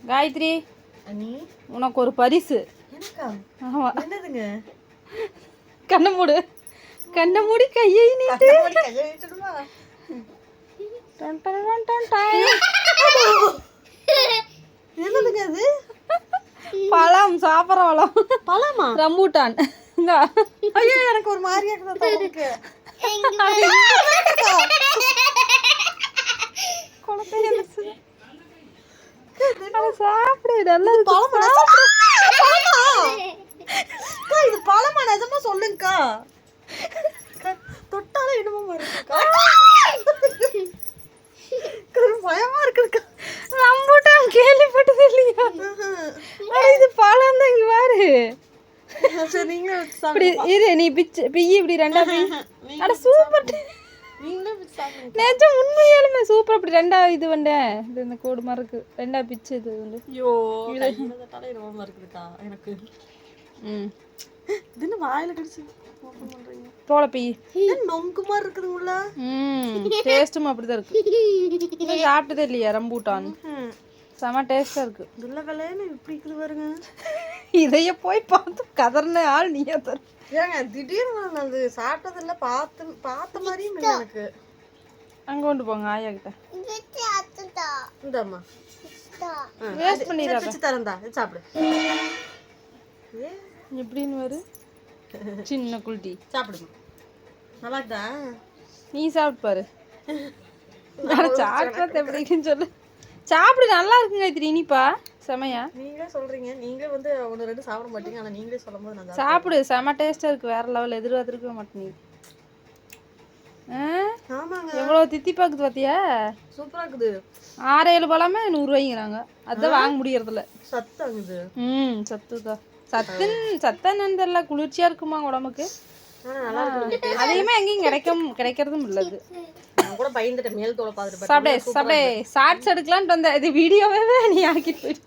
காயத்ரி அண்ணி உனக்கு ஒரு பரிசு. எனக்கா? ஆமா, என்னதுங்க? கண்ணை மூடு, கண்ணை மூடி கையை நீட்டு. கையை நீட்டணுமா? டன் டன் டன் டன் டன். என்னதுங்க அது? பழம், சாப்பிட்ற பழம். பழமா? ரம்பூட்டான். இந்தா. ஐயோ, எனக்கு ஒரு மாதிரியா இருக்குதா உங்களுக்கு? சாப்பிடு, நல்லா இருக்கு. இது பழமா? நிஜமா சொல்லுங்கக்கா. தொட்டாலும் என்னமோ மாதிரி இருக்குக்கா. பயமா இருக்குக்கா. ரம்பூட்டான் கேள்விப்பட்டது இல்லையா? இது பழம் தான். இங்க பாரு. சரி, நீங்களே இப்படி இரு, நீ பிய்யி இப்படி ரெண்டா பிய். அட சூப்பர். நீங்களே சாப்பிடுங்க. நிஜம், உண்மையாலுமே சூப்பர். இப்படி ரெண்டா இது வந்தேன். இது இந்த கோடு மாதிரி இருக்கு. ரெண்டா பிச்சு இது வந்து. ஐயோ, கையில தட்டாலே என்னமோ இருக்குதுக்கா எனக்கு. இது என்ன வாயில கடிச்சு ஓபன் பண்றீங்க? தோல பிய். நொங்கு மாதிரி இருக்குது உள்ள. டேஸ்டும் அப்படிதான் இருக்கு. நீ சாப்பிட்டதே இல்லையா ரம்பூட்டான்? செம டேஸ்டா இருக்கு. இல்ல கல்யாண இப்படி இருக்குது பாருங்க. இதைய போய் பார்த்து கதர்ன ஆள் நீயா தர. ஏங்க திடீர்னு நான் அது சாப்பிட்டதில்ல, பார்த்த மாதிரியும் இல்லை எனக்கு. அங்க கொண்டு போங்க ஆயா கிட்ட. இந்தாம்மா, வேஸ்ட் பண்ணிடாத. தரந்தா சாப்பிடு. எப்படின்னு வரு சின்ன குல்டி. சாப்பிடுமா, நல்லா இருக்குதா? நீ சாப்பிட்டு பாரு. சாப்பிட்றது எப்படின்னு சொல்லு. சாப்பிடு, நல்லா இருக்குங்க. இது இனிப்பா செமையா. நீங்களே சொல்றீங்க, நீங்களே வந்து ஒன்று ரெண்டு சாப்பிட மாட்டீங்க, ஆனால் நீங்களே சொல்லும் போது நான் சாப்பிடு. செம டேஸ்டா இருக்கு. வேற லெவல். எதிர்பார்த்துருக்க மாட்டேன். ஆமாங்க, எவ்வளோ தித்தி பாக்குது பாத்தியா? சூப்பரா இருக்குது. 6-7 பழமே 100 ரூபாய்ங்கிறாங்க. அதான் வாங்க முடியறதில்ல. சத்தாங்குது. சத்துதான். சத்தன்னு தெரியல. குளிர்ச்சியா இருக்குமா உடம்புக்கு. நல்லா இருக்கு. அதிகமா எங்கேயும் கிடைக்கிறதும் இல்லது. நான் கூட பயந்துட்டேன் மேல் தோலை பார்த்துட்டு. சாப்பிடே ஷார்ட்ஸ் எடுக்கலான்ட்டு வந்தேன். இது வீடியோவே நீ ஆக்கிட்டு போயிட்டு.